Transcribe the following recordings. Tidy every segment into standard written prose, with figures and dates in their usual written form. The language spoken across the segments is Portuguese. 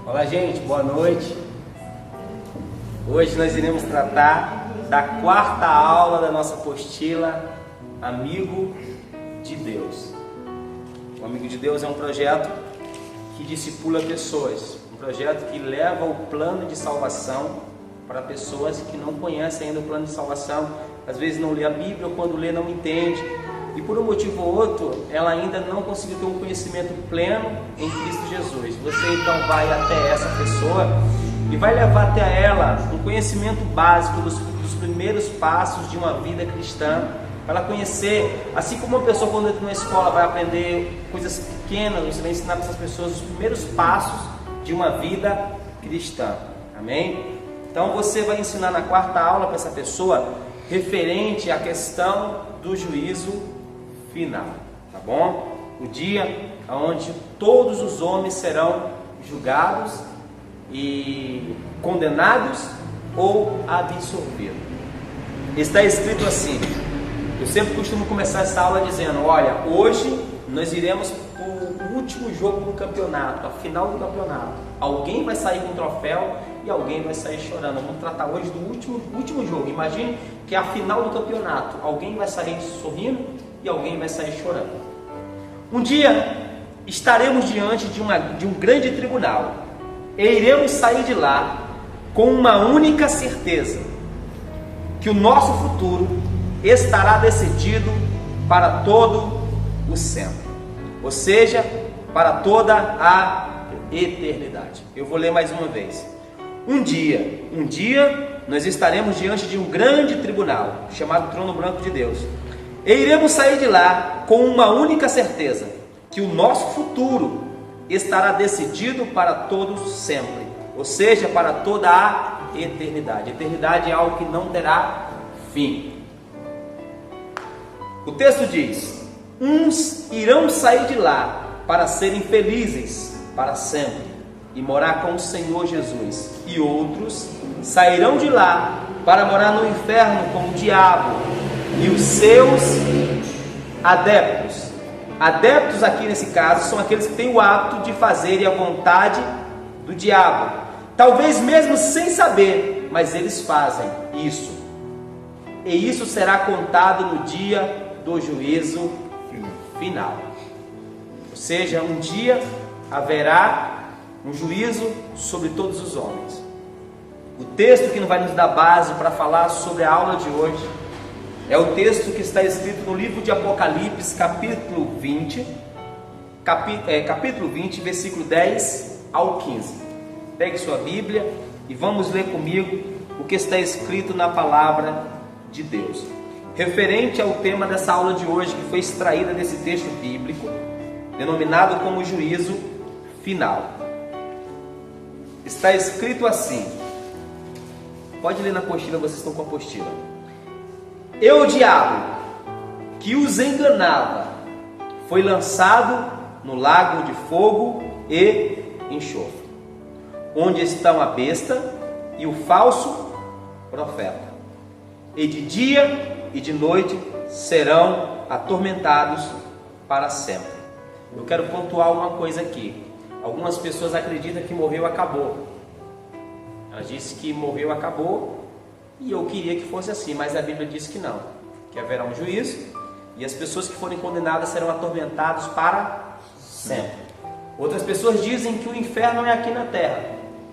Olá, gente, boa noite. Hoje nós iremos tratar da quarta aula da nossa apostila Amigo de Deus. O Amigo de Deus é um projeto que discipula pessoas, um projeto que leva o plano de salvação para pessoas que não conhecem ainda o plano de salvação, às vezes não lê a Bíblia ou quando lê não entende. E por um motivo ou outro, ela ainda não conseguiu ter um conhecimento pleno em Cristo Jesus. Você então vai até essa pessoa e vai levar até ela um conhecimento básico dos primeiros passos de uma vida cristã, para ela conhecer, assim como uma pessoa quando entra numa escola vai aprender coisas pequenas, você vai ensinar para essas pessoas os primeiros passos de uma vida cristã. Amém? Então você vai ensinar na quarta aula para essa pessoa referente à questão do juízo final, tá bom? O dia onde todos os homens serão julgados e condenados ou absolvidos. Está escrito assim. Eu sempre costumo começar essa aula dizendo: olha, hoje nós iremos para o último jogo do campeonato, a final do campeonato. Alguém vai sair com um troféu e alguém vai sair chorando. Vamos tratar hoje do último jogo. Imagine que é a final do campeonato. Alguém vai sair sorrindo e alguém vai sair chorando. Um dia estaremos diante de um grande tribunal e iremos sair de lá com uma única certeza: que o nosso futuro estará decidido para todo o sempre, ou seja, para toda a eternidade. Eu vou ler mais uma vez. Um dia nós estaremos diante de um grande tribunal chamado Trono Branco de Deus. E iremos sair de lá com uma única certeza: que o nosso futuro estará decidido para todos sempre, ou seja, para toda a eternidade. Eternidade é algo que não terá fim. O texto diz: uns irão sair de lá para serem felizes para sempre e morar com o Senhor Jesus, e outros sairão de lá para morar no inferno com o diabo e os seus adeptos. Adeptos aqui nesse caso são aqueles que têm o hábito de fazerem a vontade do diabo, talvez mesmo sem saber, mas eles fazem isso. E isso será contado no dia do juízo final. Ou seja, um dia haverá um juízo sobre todos os homens. O texto que vai nos dar base para falar sobre a aula de hoje é o texto que está escrito no livro de Apocalipse, capítulo 20, versículo 10 ao 15. Pegue sua Bíblia e vamos ler comigo o que está escrito na palavra de Deus, referente ao tema dessa aula de hoje, que foi extraída desse texto bíblico, denominado como juízo final. Está escrito assim, pode ler na apostila, vocês estão com a apostila. E o diabo, que os enganava, foi lançado no lago de fogo e enxofre, onde estão a besta e o falso profeta. E de dia e de noite serão atormentados para sempre. Eu quero pontuar uma coisa aqui. Algumas pessoas acreditam que morreu, acabou. Ela disse que morreu, acabou, e eu queria que fosse assim, mas a Bíblia diz que não, que haverá um juízo e as pessoas que forem condenadas serão atormentadas para sempre. Outras pessoas dizem que o inferno é aqui na terra.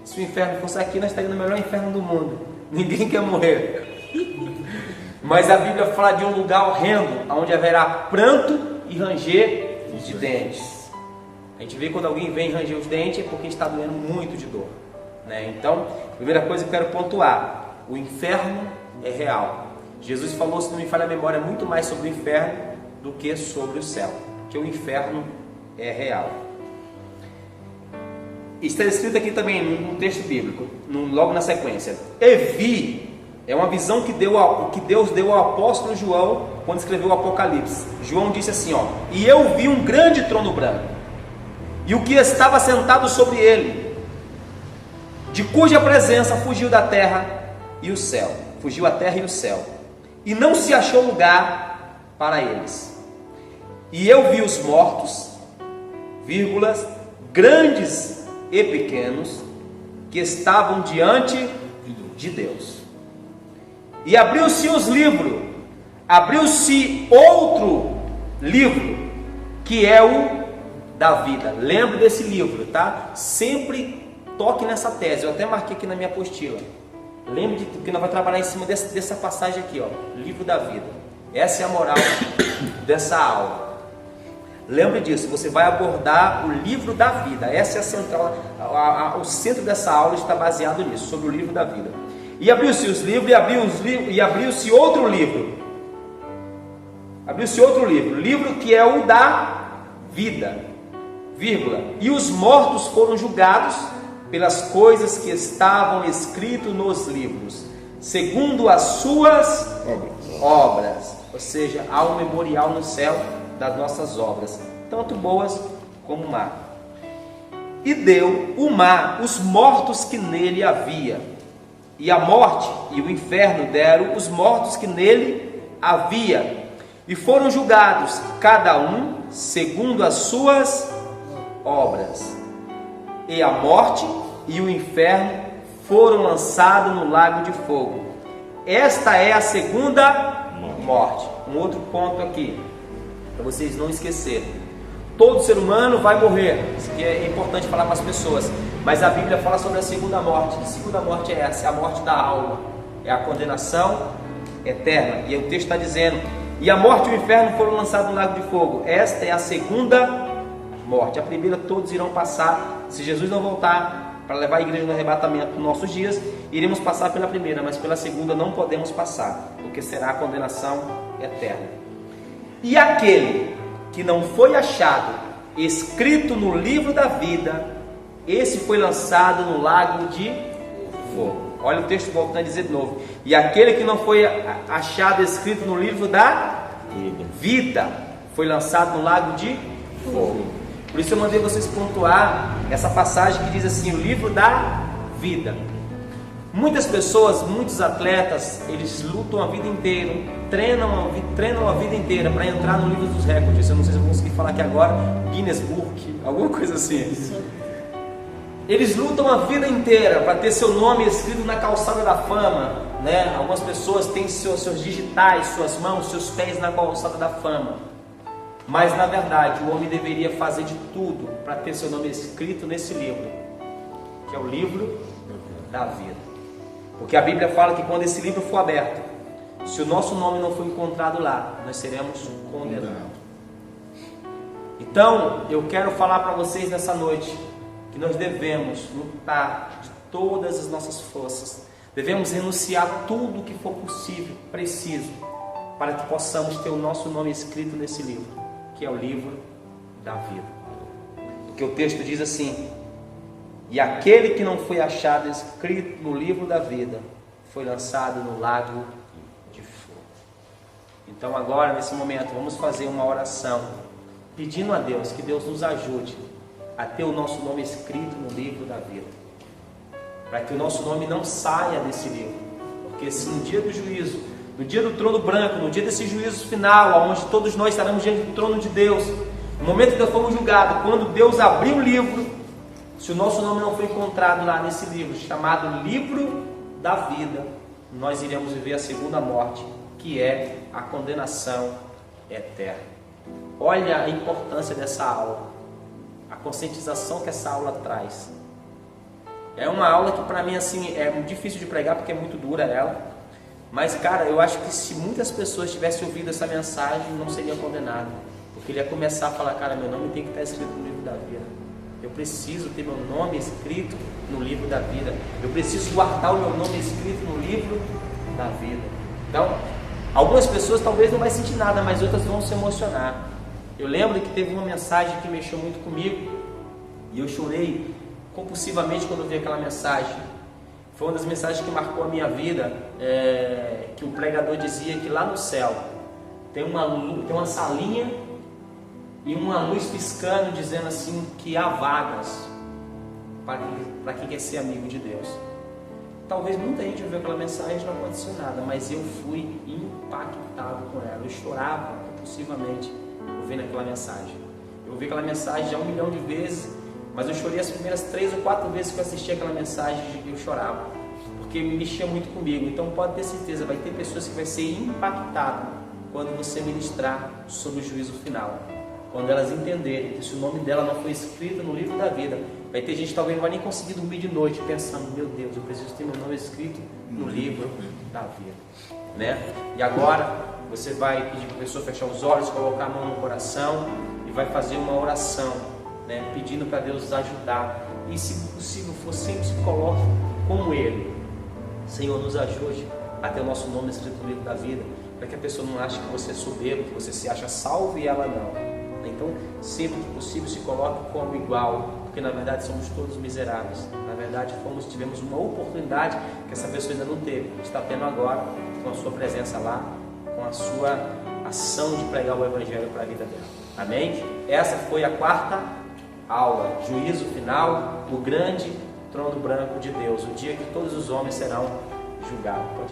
Se o inferno fosse aqui, nós estaríamos no melhor inferno do mundo. Ninguém quer morrer. Mas a Bíblia fala de um lugar horrendo, onde haverá pranto e ranger de dentes. A gente vê quando alguém vem ranger os dentes é porque está doendo muito de dor, né? Então, primeira coisa que eu quero pontuar: o inferno é real. Jesus falou, se não me falha a memória, muito mais sobre o inferno do que sobre o céu, porque o inferno é real. Está escrito aqui também num texto bíblico, logo na sequência: e vi. É uma visão que Deus deu ao apóstolo João quando escreveu o Apocalipse. João disse assim, e eu vi um grande trono branco, e o que estava sentado sobre ele, de cuja presença fugiu a terra e o céu, e não se achou lugar para eles. E eu vi os mortos, grandes e pequenos que estavam diante de Deus. E abriu-se outro livro, que é o da vida. Lembre desse livro, tá? Sempre toque nessa tese. Eu até marquei aqui na minha apostila. Lembre de que nós vamos trabalhar em cima dessa passagem aqui, ó, livro da vida. Essa é a moral dessa aula. Lembre disso, você vai abordar o livro da vida. Essa é a central, o centro dessa aula está baseado nisso, sobre o livro da vida. E abriu-se os livros, e abriu-se outro livro. Abriu-se outro livro, livro que é o da vida, vírgula. E os mortos foram julgados pelas coisas que estavam escritas nos livros, segundo as suas obras. Ou seja, há um memorial no céu das nossas obras, tanto boas como má. E deu o mar os mortos que nele havia, e a morte e o inferno deram os mortos que nele havia, e foram julgados cada um segundo as suas obras. E a morte e o inferno foram lançados no lago de fogo. Esta é a segunda morte. Um outro ponto aqui, para vocês não esquecerem: todo ser humano vai morrer. Isso aqui é importante falar para as pessoas. Mas a Bíblia fala sobre a segunda morte. Que segunda morte é essa? É a morte da alma, é a condenação eterna. E o texto está dizendo: e a morte e o inferno foram lançados no lago de fogo. Esta é a segunda morte. A primeira todos irão passar. Se Jesus não voltar para levar a igreja no arrebatamento nos nossos dias, iremos passar pela primeira, mas pela segunda não podemos passar, porque será a condenação eterna. E aquele que não foi achado escrito no livro da vida, esse foi lançado no lago de fogo. Olha o texto voltando a dizer de novo: e aquele que não foi achado escrito no livro da vida foi lançado no lago de fogo. Por isso eu mandei vocês pontuar essa passagem que diz assim: o livro da vida. Muitas pessoas, muitos atletas, eles lutam a vida inteira, treinam a vida inteira para entrar no livro dos recordes. Eu não sei se eu vou conseguir falar aqui agora, Guinness Book, alguma coisa assim. Eles lutam a vida inteira para ter seu nome escrito na calçada da fama, né? Algumas pessoas têm seus digitais, suas mãos, seus pés na calçada da fama. Mas na verdade o homem deveria fazer de tudo para ter seu nome escrito nesse livro, que é o livro da vida. Porque a Bíblia fala que quando esse livro for aberto, se o nosso nome não for encontrado lá, nós seremos condenados. Então eu quero falar para vocês nessa noite que nós devemos lutar de todas as nossas forças, devemos renunciar tudo que for possível, preciso, para que possamos ter o nosso nome escrito nesse livro, que é o livro da vida. Porque o texto diz assim: e aquele que não foi achado escrito no livro da vida foi lançado no lago de fogo. Então agora, nesse momento, vamos fazer uma oração pedindo a Deus que Deus nos ajude a ter o nosso nome escrito no livro da vida, para que o nosso nome não saia desse livro. Porque se no dia do juízo, no dia do trono branco, no dia desse juízo final, onde todos nós estaremos diante do trono de Deus, no momento que nós fomos julgados, quando Deus abriu o livro, se o nosso nome não for encontrado lá nesse livro, chamado livro da vida, nós iremos viver a segunda morte, que é a condenação eterna. Olha a importância dessa aula, a conscientização que essa aula traz. É uma aula que para mim assim é difícil de pregar, porque é muito dura ela. Mas cara, eu acho que se muitas pessoas tivessem ouvido essa mensagem, não seria condenado. Porque ele ia começar a falar: cara, meu nome tem que estar escrito no livro da vida. Eu preciso ter meu nome escrito no livro da vida. Eu preciso guardar o meu nome escrito no livro da vida. Então, algumas pessoas talvez não vai sentir nada, mas outras vão se emocionar. Eu lembro que teve uma mensagem que mexeu muito comigo e eu chorei compulsivamente quando eu vi aquela mensagem. Foi uma das mensagens que marcou a minha vida, que o pregador dizia que lá no céu tem uma salinha e uma luz piscando, dizendo assim que há vagas para quem quer ser amigo de Deus. Talvez muita gente ouviu aquela mensagem e não aconteceu nada, mas eu fui impactado com ela. Eu chorava compulsivamente ouvindo aquela mensagem. Eu ouvi aquela mensagem já 1 milhão de vezes Mas eu chorei as primeiras 3 ou 4 vezes que eu assisti aquela mensagem, eu chorava, porque me mexia muito comigo. Então pode ter certeza, vai ter pessoas que vai ser impactadas quando você ministrar sobre o juízo final. Quando elas entenderem que se o nome dela não foi escrito no livro da vida, vai ter gente que talvez não vai nem conseguir dormir de noite pensando, meu Deus, eu preciso ter meu nome escrito no livro da vida, né? E agora você vai pedir para a pessoa fechar os olhos, colocar a mão no coração e vai fazer uma oração, né? Pedindo para Deus ajudar. E se possível for, sempre se coloque como Ele. Senhor, nos ajude a ter o nosso nome escrito no livro da vida, para que a pessoa não ache que você é soberbo, que você se acha salvo e ela não. Então, sempre que possível, se coloque como igual, porque na verdade somos todos miseráveis. Na verdade, tivemos uma oportunidade que essa pessoa ainda não teve, está tendo agora, com a sua presença lá, com a sua ação de pregar o Evangelho para a vida dela. Amém? Essa foi a 4ª aula, juízo final, o grande trono branco de Deus, o dia que todos os homens serão julgados.